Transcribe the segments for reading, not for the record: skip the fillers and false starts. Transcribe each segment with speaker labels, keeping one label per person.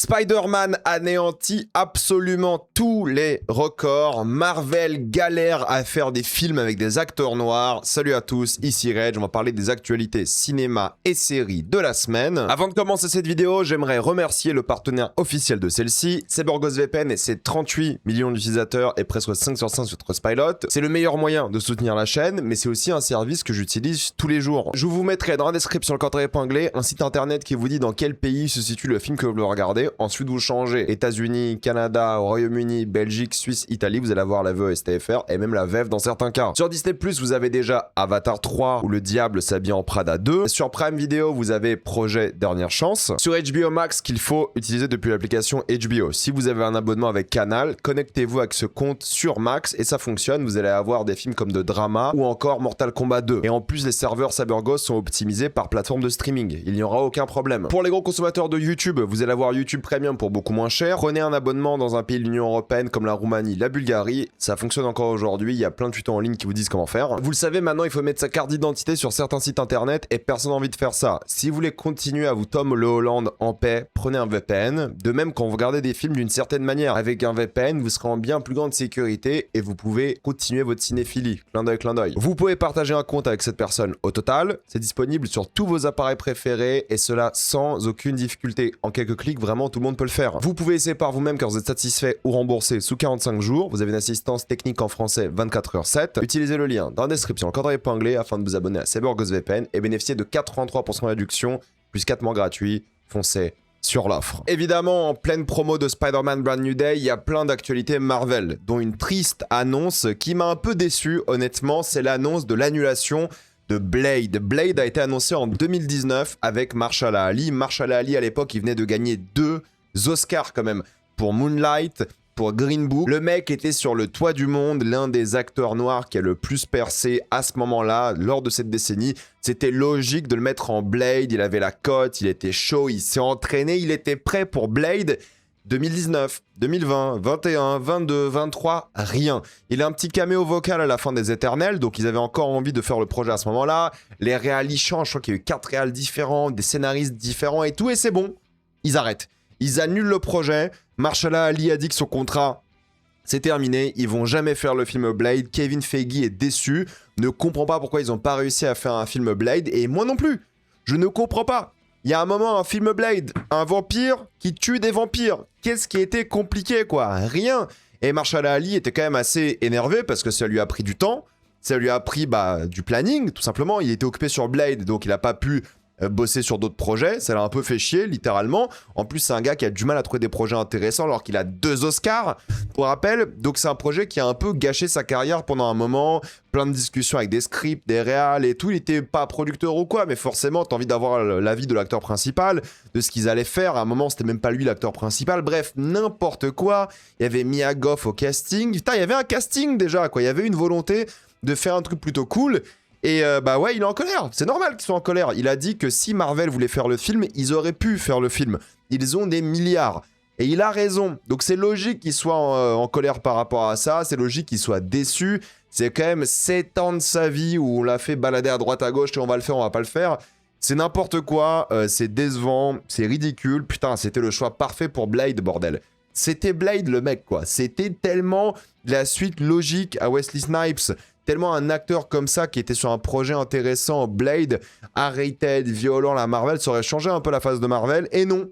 Speaker 1: Spider-Man anéantit absolument tous les records. Marvel galère à faire des films avec des acteurs noirs. Salut à tous, ici Reg, on va parler des actualités cinéma et séries de la semaine. Avant de commencer cette vidéo, j'aimerais remercier le partenaire officiel de celle-ci, c'est BurgosVPN et ses 38 millions d'utilisateurs et presque 5 sur 5 sur Trustpilot. C'est le meilleur moyen de soutenir la chaîne, mais c'est aussi un service que j'utilise tous les jours. Je vous mettrai dans la description le code épinglé un site internet qui vous dit dans quel pays se situe le film que vous voulez regarder. Ensuite, vous changez États-Unis, Canada, Royaume-Uni, Belgique, Suisse, Italie. Vous allez avoir la VE STFR et même la VEF dans certains cas. Sur Disney+, vous avez déjà Avatar 3 où le diable s'habille en Prada 2. Sur Prime Video, vous avez Projet Dernière Chance. Sur HBO Max, qu'il faut utiliser depuis l'application HBO. Si vous avez un abonnement avec Canal, connectez-vous avec ce compte sur Max et ça fonctionne. Vous allez avoir des films comme de drama ou encore Mortal Kombat 2. Et en plus, les serveurs Cyberghost sont optimisés par plateforme de streaming. Il n'y aura aucun problème. Pour les gros consommateurs de YouTube, vous allez avoir YouTube Premium pour beaucoup moins cher. Prenez un abonnement dans un pays de l'Union Européenne comme la Roumanie, la Bulgarie. Ça fonctionne encore aujourd'hui. Il y a plein de tutos en ligne qui vous disent comment faire. Vous le savez, maintenant, il faut mettre sa carte d'identité sur certains sites internet et personne n'a envie de faire ça. Si vous voulez continuer à vous Tom le Hollande en paix, prenez un VPN. De même, quand vous regardez des films d'une certaine manière, avec un VPN, vous serez en bien plus grande sécurité et vous pouvez continuer votre cinéphilie. Clin d'œil, clin d'œil. Vous pouvez partager un compte avec cette personne au total. C'est disponible sur tous vos appareils préférés et cela sans aucune difficulté. En quelques clics, vraiment, tout le monde peut le faire. Vous pouvez essayer par vous-même quand vous êtes satisfait ou remboursé sous 45 jours. Vous avez une assistance technique en français 24h7. Utilisez le lien dans la description, le code épinglé afin de vous abonner à CyberGhostVPN et bénéficier de 83% de réduction plus 4 mois gratuits. Foncez sur l'offre. Évidemment, en pleine promo de Spider-Man Brand New Day, il y a plein d'actualités Marvel, dont une triste annonce qui m'a un peu déçu, honnêtement, c'est l'annonce de l'annulation de Blade. Blade a été annoncé en 2019 avec Mahershala Ali. Mahershala Ali, à l'époque, il venait de gagner 2 Oscars quand même, pour Moonlight, pour Green Book. Le mec était sur le toit du monde, l'un des acteurs noirs qui a le plus percé à ce moment-là, lors de cette décennie. C'était logique de le mettre en Blade, il avait la cote, il était chaud, il s'est entraîné, il était prêt pour Blade. 2019, 2020, 21, 22, 23, rien. Il a un petit caméo vocal à la fin des Éternels, donc ils avaient encore envie de faire le projet à ce moment-là. Les réalis changent, je crois qu'il y a eu 4 réals différents, des scénaristes différents et tout, et c'est bon, ils arrêtent. Ils annulent le projet. Mahershala Ali a dit que son contrat, c'est terminé. Ils vont jamais faire le film Blade. Kevin Feige est déçu. Ne comprend pas pourquoi ils n'ont pas réussi à faire un film Blade. Et moi non plus. Je ne comprends pas. Il y a un moment, un film Blade. Un vampire qui tue des vampires. Qu'est-ce qui était compliqué, quoi? Rien. Et Mahershala Ali était quand même assez énervé parce que ça lui a pris du temps. Ça lui a pris du planning, tout simplement. Il était occupé sur Blade, donc il n'a pas pu bosser sur d'autres projets, ça l'a un peu fait chier littéralement. En plus c'est un gars qui a du mal à trouver des projets intéressants alors qu'il a 2 Oscars pour rappel, donc c'est un projet qui a un peu gâché sa carrière pendant un moment, plein de discussions avec des scripts, des réals et tout. Il était pas producteur ou quoi, mais forcément t'as envie d'avoir l'avis de l'acteur principal, de ce qu'ils allaient faire. À un moment c'était même pas lui l'acteur principal, bref n'importe quoi. Il y avait Mia Goth au casting, putain il y avait un casting déjà quoi, il y avait une volonté de faire un truc plutôt cool. Et ouais, il est en colère. C'est normal qu'il soit en colère. Il a dit que si Marvel voulait faire le film, ils auraient pu faire le film. Ils ont des milliards. Et il a raison. Donc c'est logique qu'il soit en colère par rapport à ça. C'est logique qu'il soit déçu. C'est quand même 7 ans de sa vie où on l'a fait balader à droite à gauche et on va le faire, on va pas le faire. C'est n'importe quoi. C'est décevant. C'est ridicule. Putain, c'était le choix parfait pour Blade, bordel. C'était Blade le mec, quoi. C'était tellement la suite logique à Wesley Snipes. Tellement un acteur comme ça qui était sur un projet intéressant, Blade, R-rated, violent, la Marvel, ça aurait changé un peu la face de Marvel. Et non.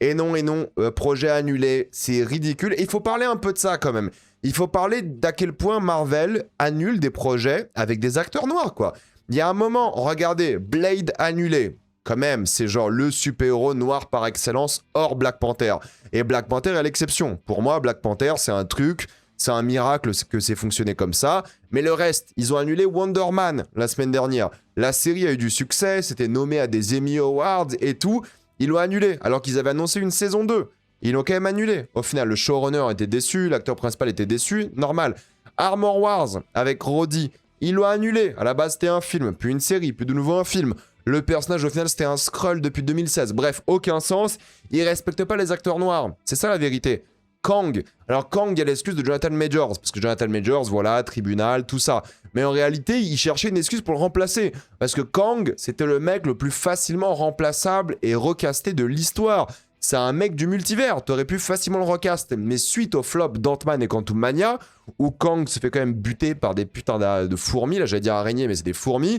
Speaker 1: Et non, et non. Projet annulé. C'est ridicule. Et il faut parler un peu de ça quand même. Il faut parler d'à quel point Marvel annule des projets avec des acteurs noirs, quoi. Il y a un moment, regardez, Blade annulé. Quand même, c'est genre le super-héros noir par excellence hors Black Panther. Et Black Panther est l'exception. Pour moi, Black Panther, c'est un truc... C'est un miracle que c'est fonctionné comme ça. Mais le reste, ils ont annulé Wonder Man la semaine dernière. La série a eu du succès, c'était nommé à des Emmy Awards et tout. Ils l'ont annulé alors qu'ils avaient annoncé une saison 2. Ils l'ont quand même annulé. Au final, le showrunner était déçu, l'acteur principal était déçu, normal. Armor Wars avec Roddy, ils l'ont annulé. À la base, c'était un film, puis une série, puis de nouveau un film. Le personnage, au final, c'était un Skrull depuis 2016. Bref, aucun sens. Ils respectent pas les acteurs noirs. C'est ça la vérité. Kang. Alors Kang, il y a l'excuse de Jonathan Majors, parce que Jonathan Majors, voilà, tribunal, tout ça. Mais en réalité, il cherchait une excuse pour le remplacer. Parce que Kang, c'était le mec le plus facilement remplaçable et recasté de l'histoire. c'est un mec du multivers, t'aurais pu facilement le recast. Mais suite au flop d'Ant-Man et Quantumania, où Kang se fait quand même buter par des putains de fourmis, là j'allais dire araignées, mais c'est des fourmis,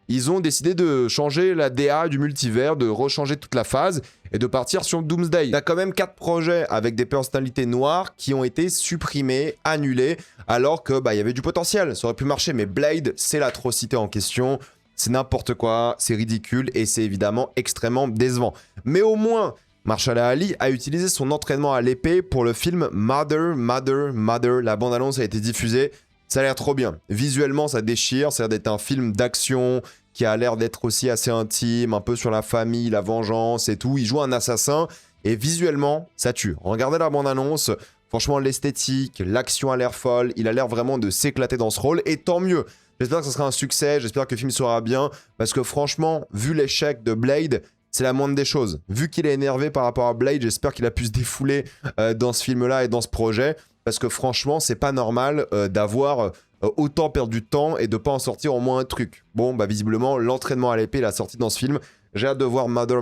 Speaker 1: ils ont décidé de changer la DA du multivers, de rechanger toute la phase et de partir sur Doomsday. T'as quand même 4 projets avec des personnalités noires qui ont été supprimés, annulés, alors que bah, y avait du potentiel, ça aurait pu marcher. Mais Blade, c'est l'atrocité en question, c'est n'importe quoi, c'est ridicule et c'est évidemment extrêmement décevant. Mais au moins, Mahershala Ali a utilisé son entraînement à l'épée pour le film Mother. La bande-annonce a été diffusée. Ça a l'air trop bien. Visuellement, ça déchire. Ça a l'air d'être un film d'action qui a l'air d'être aussi assez intime, un peu sur la famille, la vengeance et tout. Il joue un assassin et visuellement, ça tue. Regardez la bande-annonce. Franchement, l'esthétique, l'action a l'air folle. Il a l'air vraiment de s'éclater dans ce rôle et tant mieux. J'espère que ce sera un succès. J'espère que le film sera bien parce que franchement, vu l'échec de Blade, c'est la moindre des choses. Vu qu'il est énervé par rapport à Blade, j'espère qu'il a pu se défouler dans ce film-là et dans ce projet. Parce que franchement, c'est pas normal d'avoir autant perdu de temps et de pas en sortir au moins un truc. Bon, bah visiblement, l'entraînement à l'épée, l'a sorti dans ce film. J'ai hâte de voir Mother.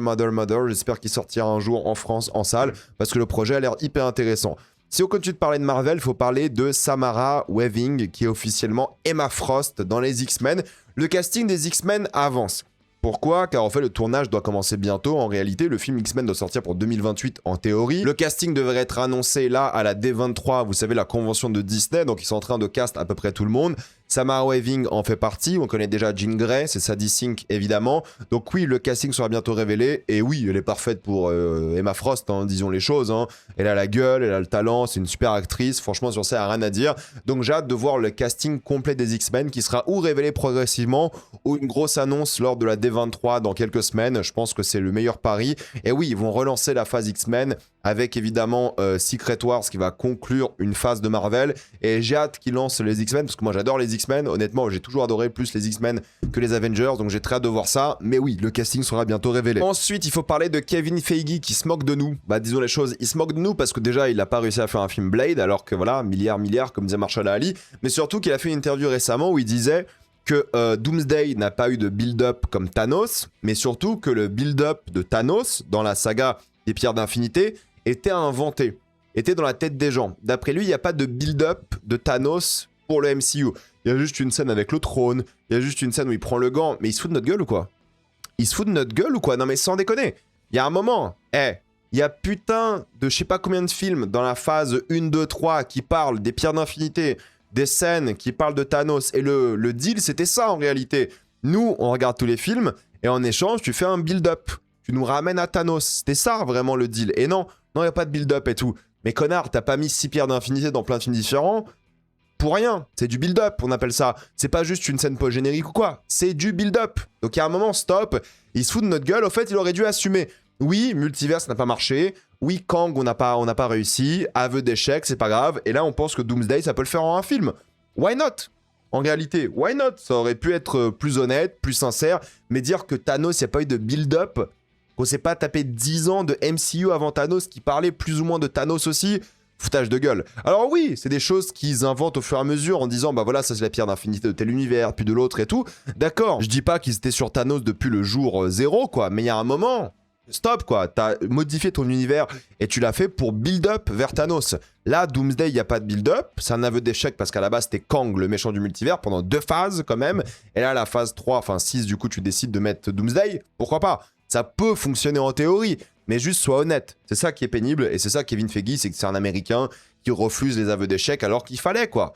Speaker 1: J'espère qu'il sortira un jour en France, en salle, parce que le projet a l'air hyper intéressant. Si on continue de parler de Marvel, il faut parler de Samara Weaving, qui est officiellement Emma Frost dans les X-Men. Le casting des X-Men avance. Pourquoi? Car en fait le tournage doit commencer bientôt. En réalité, le film X-Men doit sortir pour 2028 en théorie. Le casting devrait être annoncé là à la D23, vous savez, la convention de Disney. Donc ils sont en train de cast à peu près tout le monde. Samara Weaving en fait partie. On connaît déjà Jean Grey, c'est Sadie Sink évidemment. Donc oui, le casting sera bientôt révélé. Et oui, elle est parfaite pour Emma Frost, hein, disons les choses. Hein. Elle a la gueule, elle a le talent, c'est une super actrice. Franchement, sur ça, il n'y a rien à dire. Donc j'ai hâte de voir le casting complet des X-Men qui sera ou révélé progressivement ou une grosse annonce lors de la D23 dans quelques semaines. Je pense que c'est le meilleur pari. Et oui, ils vont relancer la phase X-Men avec évidemment Secret Wars qui va conclure une phase de Marvel. Et j'ai hâte qu'ils lancent les X-Men parce que moi j'adore les X-Men. Honnêtement, j'ai toujours adoré plus les X-Men que les Avengers. Donc j'ai très hâte de voir ça. Mais oui, le casting sera bientôt révélé. Ensuite, il faut parler de Kevin Feige qui se moque de nous. Bah disons les choses, il se moque de nous parce que déjà il n'a pas réussi à faire un film Blade alors que voilà, milliards comme disait Mahershala Ali. Mais surtout qu'il a fait une interview récemment où il disait que Doomsday n'a pas eu de build-up comme Thanos, mais surtout que le build-up de Thanos dans la saga des Pierres d'Infinité était inventé, était dans la tête des gens. D'après lui, il n'y a pas de build-up de Thanos pour le MCU. Il y a juste une scène avec le trône, il y a juste une scène où il prend le gant, mais il se fout de notre gueule ou quoi? Il se fout de notre gueule ou quoi? Non mais sans déconner, il y a un moment, il y a putain de je sais pas combien de films dans la phase 1, 2, 3 qui parlent des Pierres d'Infinité, des scènes qui parlent de Thanos, et le deal c'était ça en réalité. Nous, on regarde tous les films, et en échange, tu fais un build-up. Tu nous ramènes à Thanos. C'était ça vraiment le deal. Et non, il n'y a pas de build-up et tout. Mais connard, t'as pas mis 6 pierres d'infinité dans plein de films différents pour rien. C'est du build-up, on appelle ça. C'est pas juste une scène post-générique ou quoi. C'est du build-up. Donc il y a un moment, stop. Il se fout de notre gueule. Au fait, il aurait dû assumer. Oui, multivers, ça n'a pas marché. Oui, Kang, on n'a pas réussi. Aveu d'échec, c'est pas grave. Et là, on pense que Doomsday, ça peut le faire en un film. Why not? En réalité, why not? Ça aurait pu être plus honnête, plus sincère. Mais dire que Thanos, il n'y a pas eu de build-up, qu'on s'est pas tapé 10 ans de MCU avant Thanos qui parlait plus ou moins de Thanos aussi, foutage de gueule. Alors oui, c'est des choses qu'ils inventent au fur et à mesure en disant bah voilà, ça c'est la pierre d'infinité de tel univers, puis de l'autre et tout. D'accord, je dis pas qu'ils étaient sur Thanos depuis le jour 0 quoi, mais il y a un moment, stop quoi, t'as modifié ton univers et tu l'as fait pour build up vers Thanos. Là, Doomsday, il n'y a pas de build-up, c'est un aveu d'échec parce qu'à la base c'était Kang, le méchant du multivers, pendant 2 phases quand même. Et là, la phase 3, enfin 6, du coup tu décides de mettre Doomsday, pourquoi pas? Ça peut fonctionner en théorie, mais juste sois honnête. C'est ça qui est pénible, et c'est ça Kevin Feige, c'est que c'est un Américain qui refuse les aveux d'échec alors qu'il fallait, quoi.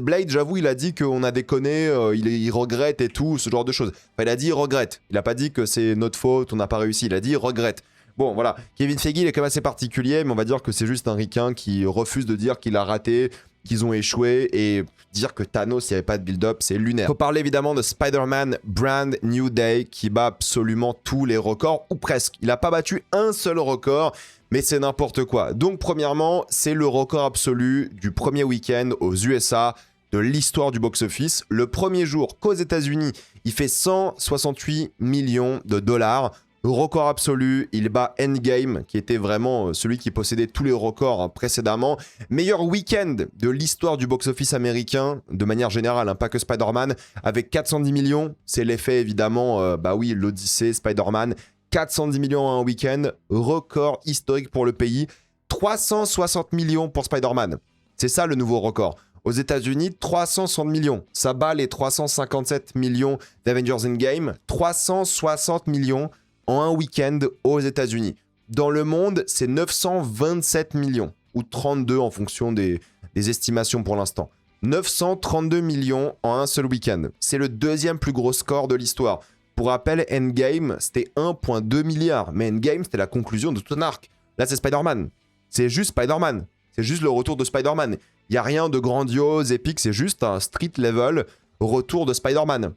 Speaker 1: Blade, j'avoue, il a dit qu'on a déconné, il regrette et tout, ce genre de choses. Enfin, il a dit il regrette. Il a pas dit que c'est notre faute, on n'a pas réussi. Il a dit il regrette. Bon, voilà. Kevin Feige, il est quand même assez particulier, mais on va dire que c'est juste un ricain qui refuse de dire qu'il a raté, qu'ils ont échoué, et dire que Thanos, il n'y avait pas de build-up, c'est lunaire. Faut parler évidemment de Spider-Man Brand New Day, qui bat absolument tous les records, ou presque. Il n'a pas battu un seul record, mais c'est n'importe quoi. Donc, premièrement, c'est le record absolu du premier week-end aux USA de l'histoire du box-office. Le premier jour qu'aux États-Unis, il fait 168 millions de dollars. Record absolu, il bat Endgame, qui était vraiment celui qui possédait tous les records précédemment. Meilleur week-end de l'histoire du box-office américain, de manière générale, pas que Spider-Man, avec 410 millions. C'est l'effet, évidemment, bah oui, l'Odyssée, Spider-Man, 410 millions en un week-end, record historique pour le pays. 360 millions pour Spider-Man. C'est ça le nouveau record. Aux États-Unis, 360 millions. Ça bat les 357 millions d'Avengers Endgame. 360 millions en un week-end aux États-Unis. Dans le monde, c'est 927 millions, ou 32 en fonction des estimations pour l'instant. 932 millions en un seul week-end. C'est le deuxième plus gros score de l'histoire. Pour rappel, Endgame, c'était 1,2 milliard. Mais Endgame, c'était la conclusion de tout un arc. Là, c'est Spider-Man. C'est juste Spider-Man. C'est juste le retour de Spider-Man. Il n'y a rien de grandiose, épique, c'est juste un street level retour de Spider-Man.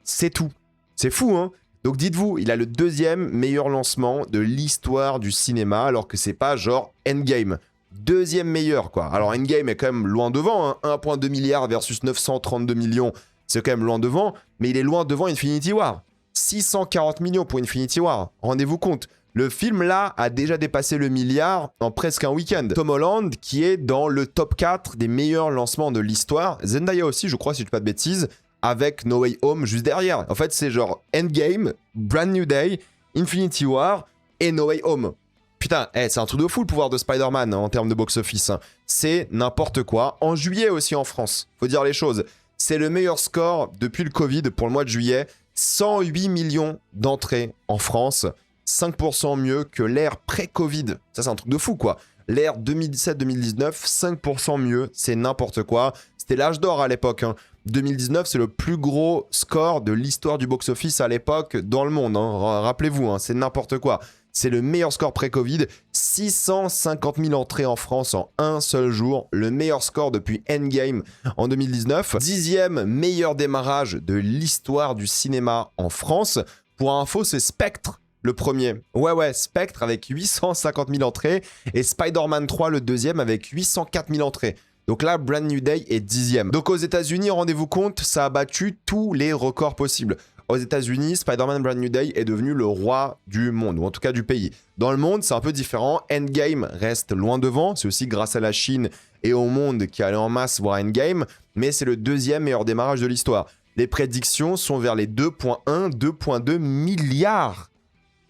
Speaker 1: C'est tout. C'est fou, hein? Donc dites-vous, il a le deuxième meilleur lancement de l'histoire du cinéma, alors que c'est pas genre Endgame. Deuxième meilleur, quoi. Alors Endgame est quand même loin devant, hein. 1,2 milliard versus 932 millions, c'est quand même loin devant, mais il est loin devant Infinity War. 640 millions pour Infinity War, rendez-vous compte. Le film, là, a déjà dépassé le milliard en presque un week-end. Tom Holland, qui est dans le top 4 des meilleurs lancements de l'histoire. Zendaya aussi, je crois, si je ne dis pas de bêtises, avec No Way Home juste derrière. En fait, c'est genre Endgame, Brand New Day, Infinity War et No Way Home. Putain, c'est un truc de fou le pouvoir de Spider-Man, hein, en termes de box-office. Hein. C'est n'importe quoi. En juillet aussi en France, faut dire les choses. C'est le meilleur score depuis le Covid pour le mois de juillet. 108 millions d'entrées en France. 5% mieux que l'ère pré-Covid. Ça, c'est un truc de fou, quoi. L'ère 2017-2019, 5% mieux, c'est n'importe quoi. C'était l'âge d'or à l'époque. Hein. 2019, c'est le plus gros score de l'histoire du box-office à l'époque dans le monde. Hein. Rappelez-vous, hein, c'est n'importe quoi. C'est le meilleur score pré-Covid. 650 000 entrées en France en un seul jour. Le meilleur score depuis Endgame en 2019. 10e meilleur démarrage de l'histoire du cinéma en France. Pour info, c'est Spectre. Le premier. Ouais, Spectre avec 850 000 entrées et Spider-Man 3 le deuxième avec 804 000 entrées. Donc là, Brand New Day est 10e. Donc aux États-Unis, rendez-vous compte, ça a battu tous les records possibles. Aux États-Unis, Spider-Man Brand New Day est devenu le roi du monde, ou en tout cas du pays. Dans le monde, c'est un peu différent. Endgame reste loin devant. C'est aussi grâce à la Chine et au monde qui allait en masse voir Endgame, mais c'est le deuxième meilleur démarrage de l'histoire. Les prédictions sont vers les 2,1, 2,2 milliards.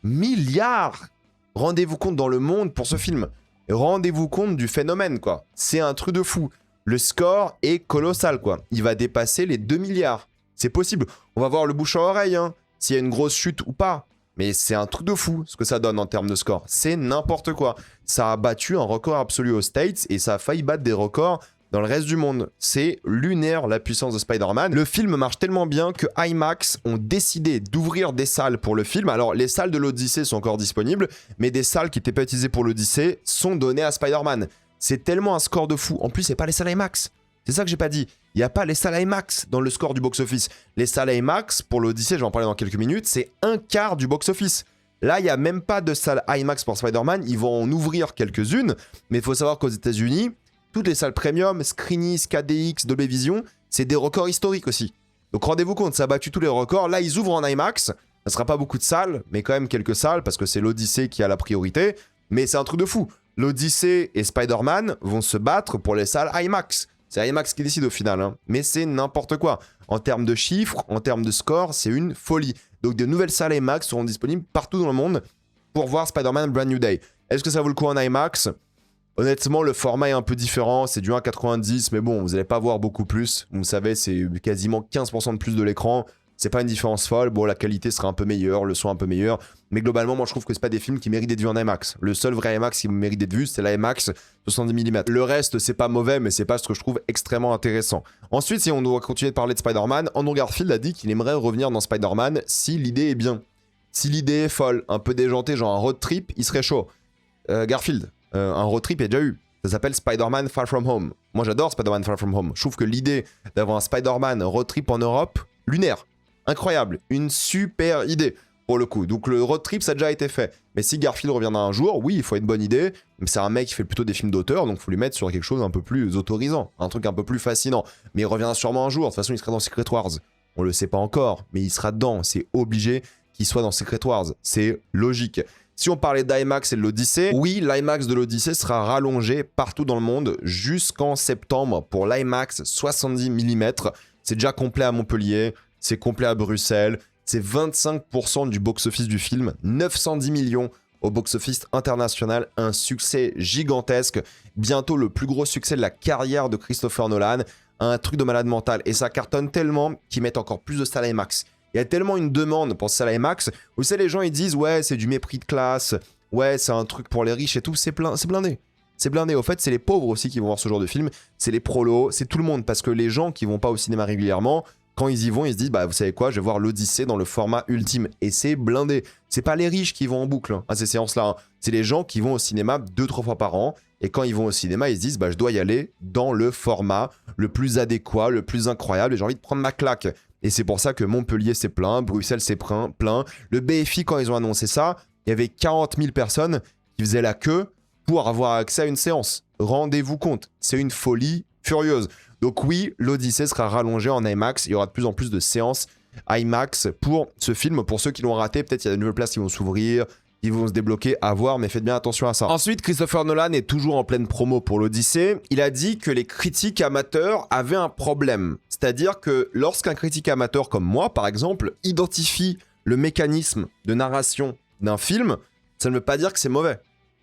Speaker 1: Milliards! Rendez-vous compte dans le monde pour ce film. Rendez-vous compte du phénomène, quoi. C'est un truc de fou. Le score est colossal, quoi. Il va dépasser les 2 milliards. C'est possible. On va voir le bouche à oreille, hein, s'il y a une grosse chute ou pas. Mais c'est un truc de fou, ce que ça donne en termes de score. C'est n'importe quoi. Ça a battu un record absolu aux States et ça a failli battre des records dans le reste du monde. C'est lunaire la puissance de Spider-Man. Le film marche tellement bien que IMAX ont décidé d'ouvrir des salles pour le film. Alors les salles de l'Odyssée sont encore disponibles, mais des salles qui n'étaient pas utilisées pour l'Odyssée sont données à Spider-Man. C'est tellement un score de fou. En plus, c'est pas les salles IMAX. C'est ça que j'ai pas dit. Il n'y a pas les salles IMAX dans le score du box-office. Les salles IMAX, pour l'Odyssée, je vais en parler dans quelques minutes, c'est un quart du box-office. Là, il n'y a même pas de salle IMAX pour Spider-Man. Ils vont en ouvrir quelques-unes, mais il faut savoir qu'aux États-Unis, toutes les salles premium, Screenis, KDX, Dolby Vision, c'est des records historiques aussi. Donc rendez-vous compte, ça a battu tous les records. Là, ils ouvrent en IMAX. Ça ne sera pas beaucoup de salles, mais quand même quelques salles, parce que c'est l'Odyssée qui a la priorité. Mais c'est un truc de fou. L'Odyssée et Spider-Man vont se battre pour les salles IMAX. C'est IMAX qui décide au final, hein. Mais c'est n'importe quoi. En termes de chiffres, en termes de score, c'est une folie. Donc de nouvelles salles IMAX seront disponibles partout dans le monde pour voir Spider-Man Brand New Day. Est-ce que ça vaut le coup en IMAX ? Honnêtement, le format est un peu différent, c'est du 1,90, mais bon, vous n'allez pas voir beaucoup plus. Vous savez, c'est quasiment 15% de plus de l'écran. C'est pas une différence folle. Bon, la qualité sera un peu meilleure, le son un peu meilleur. Mais globalement, moi, je trouve que c'est pas des films qui méritent d'être vus en IMAX. Le seul vrai IMAX qui mérite d'être vu, c'est l'IMAX 70 mm. Le reste, c'est pas mauvais, mais c'est pas ce que je trouve extrêmement intéressant. Ensuite, si on doit continuer de parler de Spider-Man, Andrew Garfield a dit qu'il aimerait revenir dans Spider-Man si l'idée est bien. Si l'idée est folle, un peu déjantée, genre un road trip, il serait chaud. Garfield, un road trip, il y a déjà eu. Ça s'appelle Spider-Man Far From Home. Moi, j'adore Spider-Man Far From Home. Je trouve que l'idée d'avoir un Spider-Man road trip en Europe, lunaire. Incroyable, une super idée pour le coup. Donc le road trip ça a déjà été fait. Mais si Garfield reviendra un jour, oui, il faut une bonne idée. Mais c'est un mec qui fait plutôt des films d'auteur, donc il faut lui mettre sur quelque chose un peu plus autorisant, un truc un peu plus fascinant. Mais il reviendra sûrement un jour. De toute façon, il sera dans Secret Wars. On le sait pas encore, mais il sera dedans. C'est obligé qu'il soit dans Secret Wars. C'est logique. Si on parlait d'IMAX et de l'Odyssée, oui, l'IMAX de l'Odyssée sera rallongé partout dans le monde jusqu'en septembre pour l'IMAX 70 mm. C'est déjà complet à Montpellier. C'est complet à Bruxelles, C'est 25% du box-office du film, 910 millions au box-office international, un succès gigantesque, bientôt le plus gros succès de la carrière de Christopher Nolan, un truc de malade mental. Et ça cartonne tellement qu'ils mettent encore plus de salles IMAX. Il y a tellement une demande pour salles IMAX, où c'est les gens ils disent ouais c'est du mépris de classe, ouais c'est un truc pour les riches et tout, c'est blindé. C'est blindé, au fait c'est les pauvres aussi qui vont voir ce genre de film, c'est les prolos, c'est tout le monde, parce que les gens qui vont pas au cinéma régulièrement, quand ils y vont, ils se disent, bah vous savez quoi, je vais voir l'Odyssée dans le format ultime. Et c'est blindé. C'est pas les riches qui vont en boucle à ces séances-là. Hein. C'est les gens qui vont au cinéma 2-3 fois par an. Et quand ils vont au cinéma, ils se disent, bah je dois y aller dans le format le plus adéquat, le plus incroyable. Et j'ai envie de prendre ma claque. Et c'est pour ça que Montpellier c'est plein, Bruxelles c'est plein. Le BFI, quand ils ont annoncé ça, il y avait 40 000 personnes qui faisaient la queue pour avoir accès à une séance. Rendez-vous compte, c'est une folie furieuse. Donc oui, l'Odyssée sera rallongée en IMAX. Il y aura de plus en plus de séances IMAX pour ce film. Pour ceux qui l'ont raté, peut-être il y a de nouvelles places qui vont s'ouvrir, qui vont se débloquer, à voir, mais faites bien attention à ça. Ensuite, Christopher Nolan est toujours en pleine promo pour l'Odyssée. Il a dit que les critiques amateurs avaient un problème. C'est-à-dire que lorsqu'un critique amateur comme moi, par exemple, identifie le mécanisme de narration d'un film, ça ne veut pas dire que c'est mauvais.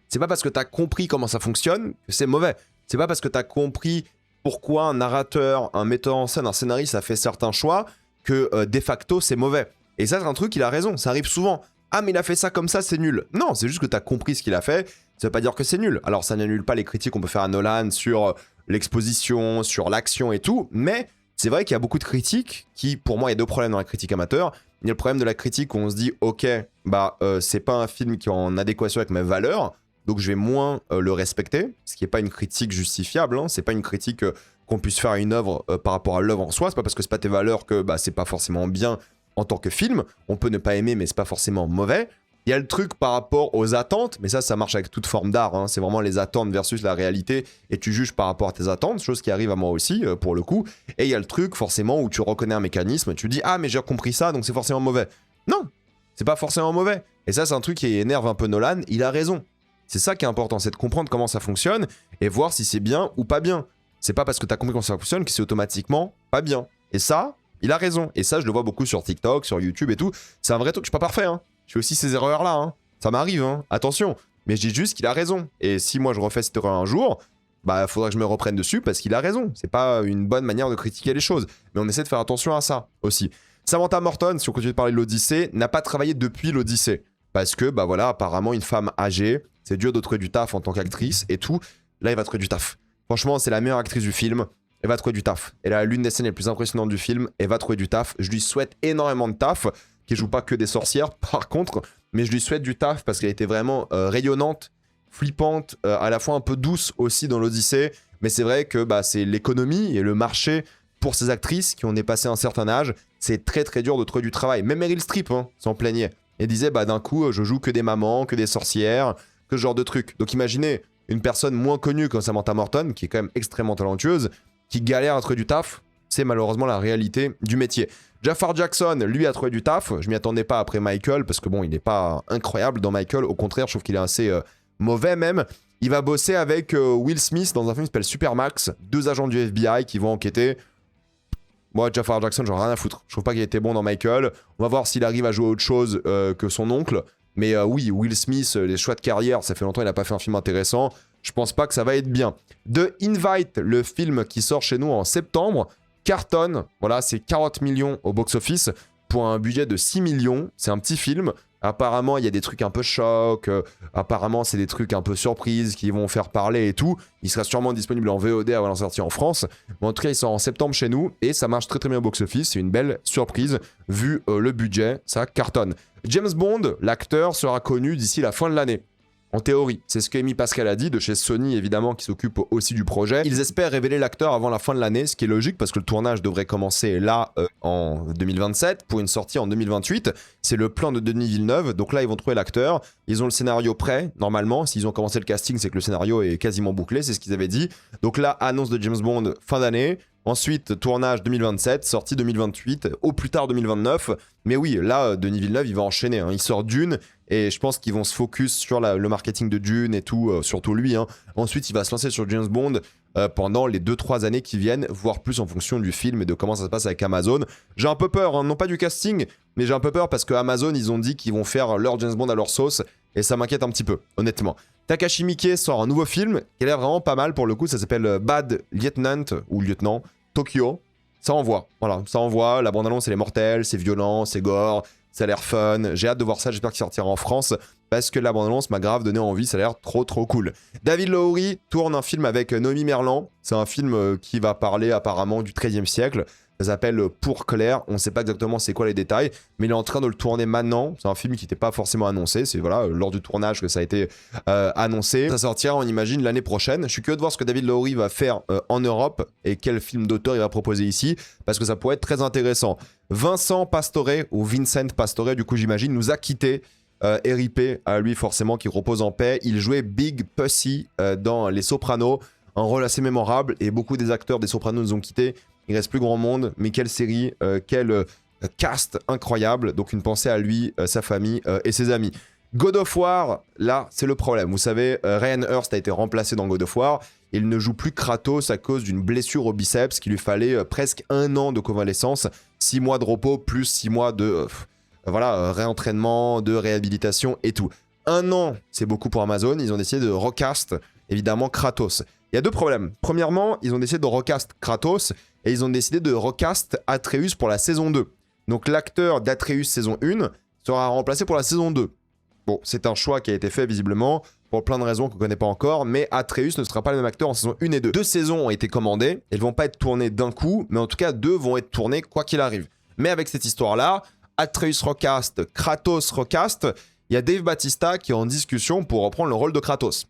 Speaker 1: C'est pas parce que tu as compris comment ça fonctionne que c'est mauvais. C'est pas parce que tu as compris pourquoi un narrateur, un metteur en scène, un scénariste a fait certains choix que de facto c'est mauvais. Et ça c'est un truc, il a raison, ça arrive souvent. Ah mais il a fait ça comme ça, c'est nul. Non, c'est juste que tu as compris ce qu'il a fait, ça veut pas dire que c'est nul. Alors ça n'annule pas les critiques qu'on peut faire à Nolan sur l'exposition, sur l'action et tout, mais c'est vrai qu'il y a beaucoup de critiques qui, pour moi, il y a deux problèmes dans la critique amateur. Il y a le problème de la critique où on se dit, ok, bah c'est pas un film qui est en adéquation avec mes valeurs, donc je vais moins le respecter, ce qui n'est pas une critique justifiable, hein. C'est pas une critique qu'on puisse faire à une œuvre par rapport à l'œuvre en soi, c'est pas parce que c'est pas tes valeurs que bah, c'est pas forcément bien en tant que film, on peut ne pas aimer mais c'est pas forcément mauvais. Il y a le truc par rapport aux attentes, mais ça marche avec toute forme d'art, hein. C'est vraiment les attentes versus la réalité, et tu juges par rapport à tes attentes, chose qui arrive à moi aussi, pour le coup. Et il y a le truc forcément où tu reconnais un mécanisme, tu dis « Ah mais j'ai compris ça, donc c'est forcément mauvais ». Non, c'est pas forcément mauvais. Et ça c'est un truc qui énerve un peu Nolan, il a raison. C'est ça qui est important, c'est de comprendre comment ça fonctionne et voir si c'est bien ou pas bien. C'est pas parce que t'as compris comment ça fonctionne que c'est automatiquement pas bien. Et ça, il a raison. Et ça, je le vois beaucoup sur TikTok, sur YouTube et tout. C'est un vrai truc, je suis pas parfait, hein. Je fais aussi ces erreurs-là, hein. Ça m'arrive, hein. Attention. Mais je dis juste qu'il a raison. Et si moi je refais cette erreur un jour, bah faudra que je me reprenne dessus parce qu'il a raison. C'est pas une bonne manière de critiquer les choses. Mais on essaie de faire attention à ça aussi. Samantha Morton, si on continue de parler de l'Odyssée, n'a pas travaillé depuis l'Odyssée. Parce que, bah voilà, apparemment, une femme âgée, c'est dur de trouver du taf en tant qu'actrice et tout. Là, elle va trouver du taf. Franchement, c'est la meilleure actrice du film. Elle va trouver du taf. Elle a l'une des scènes les plus impressionnantes du film. Elle va trouver du taf. Je lui souhaite énormément de taf. Qui joue pas que des sorcières, par contre. Mais je lui souhaite du taf parce qu'elle était vraiment rayonnante, flippante, à la fois un peu douce aussi dans l'Odyssée. Mais c'est vrai que bah, c'est l'économie et le marché pour ces actrices qui ont dépassé un certain âge. C'est très très dur de trouver du travail. Même Meryl Streep s'en plaignait. Elle disait, bah d'un coup, je joue que des mamans, que des sorcières, que ce genre de trucs. Donc imaginez une personne moins connue comme Samantha Morton, qui est quand même extrêmement talentueuse, qui galère à trouver du taf. C'est malheureusement la réalité du métier. Jafar Jackson, lui, a trouvé du taf. Je m'y attendais pas après Michael, parce que bon, il n'est pas incroyable dans Michael. Au contraire, je trouve qu'il est assez mauvais même. Il va bosser avec Will Smith dans un film qui s'appelle Supermax. 2 agents du FBI qui vont enquêter. Moi, Jafar Jackson, j'en ai rien à foutre. Je trouve pas qu'il était bon dans Michael. On va voir s'il arrive à jouer autre chose que son oncle. Mais oui, Will Smith, les choix de carrière, ça fait longtemps qu'il n'a pas fait un film intéressant. Je pense pas que ça va être bien. The Invite, le film qui sort chez nous en septembre, cartonne. Voilà, c'est 40 millions au box-office pour un budget de 6 millions. C'est un petit film. Apparemment, il y a des trucs un peu chocs. Apparemment, c'est des trucs un peu surprises qui vont faire parler et tout. Il sera sûrement disponible en VOD avant la sortie en France. Mais en tout cas, il sort en septembre chez nous et ça marche très très bien au box-office. C'est une belle surprise vu le budget. Ça cartonne. James Bond, l'acteur, sera connu d'ici la fin de l'année. En théorie, c'est ce qu'Amy Pascal a dit, de chez Sony évidemment, qui s'occupe aussi du projet. Ils espèrent révéler l'acteur avant la fin de l'année, ce qui est logique parce que le tournage devrait commencer là en 2027 pour une sortie en 2028. C'est le plan de Denis Villeneuve, donc là ils vont trouver l'acteur. Ils ont le scénario prêt, normalement. S'ils ont commencé le casting, c'est que le scénario est quasiment bouclé, c'est ce qu'ils avaient dit. Donc là, annonce de James Bond fin d'année. Ensuite, tournage 2027, sortie 2028, au plus tard 2029. Mais oui, là, Denis Villeneuve, il va enchaîner. Il sort Dune, et je pense qu'ils vont se focus sur le marketing de Dune et tout, surtout lui. Ensuite, il va se lancer sur James Bond pendant les 2-3 années qui viennent, voire plus en fonction du film et de comment ça se passe avec Amazon. J'ai un peu peur, non pas du casting, mais j'ai un peu peur parce que Amazon, ils ont dit qu'ils vont faire leur James Bond à leur sauce, et ça m'inquiète un petit peu, honnêtement. Takashi Miike sort un nouveau film qui a l'air vraiment pas mal pour le coup, ça s'appelle Bad Lieutenant, ou Lieutenant, Tokyo. Ça envoie, voilà, ça envoie, la bande-annonce elle est mortelle, c'est violent, c'est gore, ça a l'air fun, j'ai hâte de voir ça, j'espère qu'il sortira en France, parce que la bande-annonce m'a grave donné envie, ça a l'air trop cool. David Lowery tourne un film avec Noémie Merlan, c'est un film qui va parler apparemment du XIIIe siècle, ça s'appelle Pour Claire, on ne sait pas exactement c'est quoi les détails, mais il est en train de le tourner maintenant, c'est un film qui n'était pas forcément annoncé, c'est voilà, lors du tournage que ça a été annoncé. Ça sortira, on imagine, l'année prochaine. Je suis curieux de voir ce que David Lowery va faire en Europe et quel film d'auteur il va proposer ici, parce que ça pourrait être très intéressant. Vincent Pastore, ou Vincent Pastore, du coup j'imagine, nous a quittés. RIP à lui forcément, qui repose en paix. Il jouait Big Pussy dans Les Sopranos, un rôle assez mémorable, et beaucoup des acteurs des Sopranos nous ont quittés. Il reste plus grand monde, mais quelle série, quel cast incroyable. Donc une pensée à lui, sa famille et ses amis. God of War, là c'est le problème. Vous savez, Ryan Hurst a été remplacé dans God of War. Il ne joue plus Kratos à cause d'une blessure au biceps qui lui fallait presque 1 an de convalescence, 6 mois de repos plus 6 mois de réentraînement, de réhabilitation et tout. 1 an, c'est beaucoup pour Amazon. Ils ont décidé de recast, évidemment, Kratos. Il y a 2 problèmes. Premièrement, ils ont décidé de recast Kratos et ils ont décidé de recast Atreus pour la saison 2. Donc l'acteur d'Atreus saison 1 sera remplacé pour la saison 2. Bon, c'est un choix qui a été fait visiblement pour plein de raisons qu'on ne connaît pas encore, mais Atreus ne sera pas le même acteur en saison 1 et 2. 2 saisons ont été commandées, elles ne vont pas être tournées d'un coup, mais en tout cas 2 vont être tournées quoi qu'il arrive. Mais avec cette histoire-là, Atreus recast, Kratos recast, il y a Dave Bautista qui est en discussion pour reprendre le rôle de Kratos.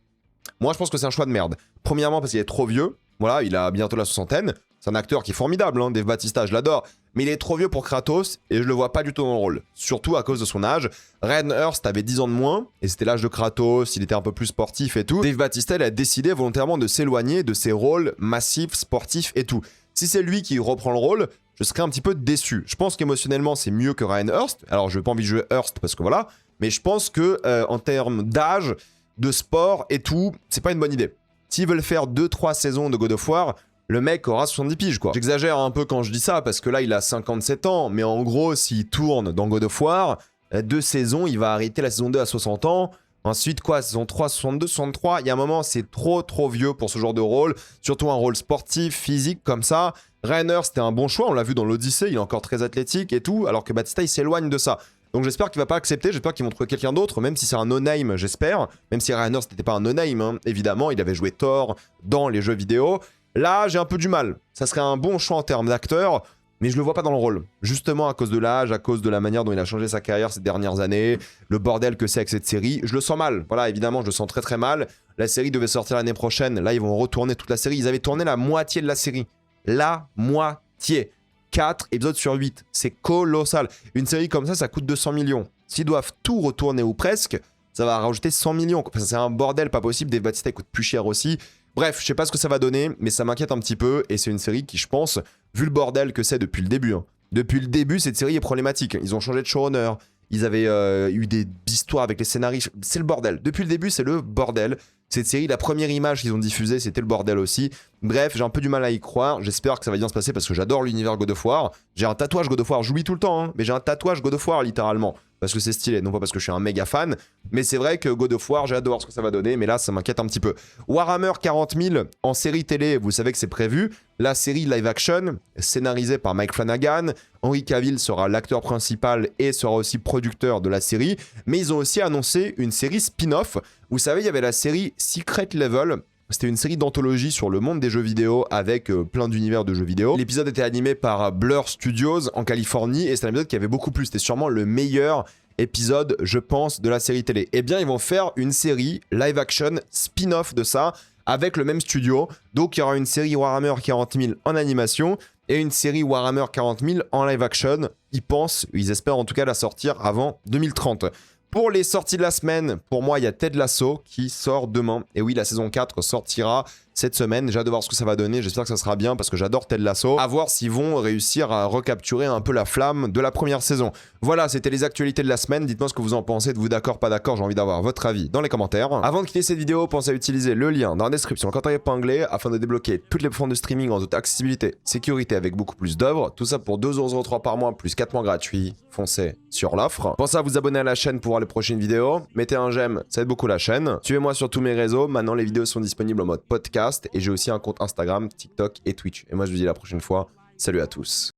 Speaker 1: Moi, je pense que c'est un choix de merde. Premièrement, parce qu'il est trop vieux. Voilà, il a bientôt la soixantaine. C'est un acteur qui est formidable, Dave Bautista, je l'adore. Mais il est trop vieux pour Kratos et je le vois pas du tout dans le rôle. Surtout à cause de son âge. Ryan Hurst avait 10 ans de moins et c'était l'âge de Kratos, il était un peu plus sportif et tout. Dave Bautista, il a décidé volontairement de s'éloigner de ses rôles massifs, sportifs et tout. Si c'est lui qui reprend le rôle, je serais un petit peu déçu. Je pense qu'émotionnellement, c'est mieux que Ryan Hurst. Alors, je n'ai pas envie de jouer Hurst parce que voilà. Mais je pense que en termes d'âge, de sport et tout, c'est pas une bonne idée. S'ils veulent faire 2-3 saisons de God of War, le mec aura 70 piges, quoi. J'exagère un peu quand je dis ça, parce que là, il a 57 ans, mais en gros, s'il tourne dans God of War, 2 saisons, il va arrêter la saison 2 à 60 ans. Ensuite, quoi, saison 3, 62, 63, il y a un moment, c'est trop vieux pour ce genre de rôle, surtout un rôle sportif, physique, comme ça. Rainer, c'était un bon choix, on l'a vu dans l'Odyssée, il est encore très athlétique et tout, alors que Bautista, il s'éloigne de ça. Donc j'espère qu'il va pas accepter, j'espère qu'ils vont trouver quelqu'un d'autre, même si c'est un no-name, j'espère. Même si Ryan Hurst n'était pas un no-name, évidemment, il avait joué Thor dans les jeux vidéo. Là, j'ai un peu du mal. Ça serait un bon choix en termes d'acteur, mais je le vois pas dans le rôle. Justement à cause de l'âge, à cause de la manière dont il a changé sa carrière ces dernières années, le bordel que c'est avec cette série, je le sens mal. Voilà, évidemment, je le sens très mal. La série devait sortir l'année prochaine, là ils vont retourner toute la série. Ils avaient tourné la moitié de la série. La moitié. 4 épisodes sur 8. C'est colossal. Une série comme ça coûte 200 millions. S'ils doivent tout retourner ou presque, ça va rajouter 100 millions. C'est un bordel pas possible. Dave Bautista coûte plus cher aussi. Bref, je sais pas ce que ça va donner, mais ça m'inquiète un petit peu. Et c'est une série qui, je pense, vu le bordel que c'est depuis le début. Depuis le début, cette série est problématique. Ils ont changé de showrunner. Ils avaient eu des histoires avec les scénaristes. C'est le bordel. Depuis le début, c'est le bordel. Cette série, la première image qu'ils ont diffusée, c'était le bordel aussi. Bref, j'ai un peu du mal à y croire. J'espère que ça va bien se passer parce que j'adore l'univers God of War. J'ai un tatouage God of War, j'oublie tout le temps, mais j'ai un tatouage God of War littéralement. Parce que c'est stylé, non pas parce que je suis un méga fan. Mais c'est vrai que God of War, j'ai hâte de voir ce que ça va donner. Mais là, ça m'inquiète un petit peu. Warhammer 40 000 en série télé, vous savez que c'est prévu. La série live action, scénarisée par Mike Flanagan. Henry Cavill sera l'acteur principal et sera aussi producteur de la série. Mais ils ont aussi annoncé une série spin-off. Vous savez, il y avait la série Secret Level. C'était une série d'anthologie sur le monde des jeux vidéo avec plein d'univers de jeux vidéo. L'épisode était animé par Blur Studios en Californie et c'est un épisode qui avait beaucoup plu. C'était sûrement le meilleur épisode, je pense, de la série télé. Eh bien, ils vont faire une série live action spin-off de ça avec le même studio. Donc, il y aura une série Warhammer 40 000 en animation et une série Warhammer 40 000 en live action. Ils espèrent en tout cas la sortir avant 2030. Pour les sorties de la semaine, pour moi, il y a Ted Lasso qui sort demain. Et oui, la saison 4 sortira. cette semaine. J'ai hâte de voir ce que ça va donner. J'espère que ça sera bien parce que j'adore Ted Lasso. À voir s'ils vont réussir à recapturer un peu la flamme de la première saison. Voilà, c'était les actualités de la semaine. Dites-moi ce que vous en pensez. Êtes-vous d'accord, pas d'accord? J'ai envie d'avoir votre avis dans les commentaires. Avant de quitter cette vidéo, pensez à utiliser le lien dans la description quand on pas anglais afin de débloquer toutes les plateformes de streaming en toute accessibilité, sécurité avec beaucoup plus d'œuvres. Tout ça pour 2,03€ par mois plus 4 mois gratuits. Foncez sur l'offre. Pensez à vous abonner à la chaîne pour voir les prochaines vidéos. Mettez un j'aime, ça aide beaucoup la chaîne. Suivez-moi sur tous mes réseaux. Maintenant, les vidéos sont disponibles en mode podcast et j'ai aussi un compte Instagram, TikTok et Twitch. Et moi, je vous dis à la prochaine fois. Salut à tous.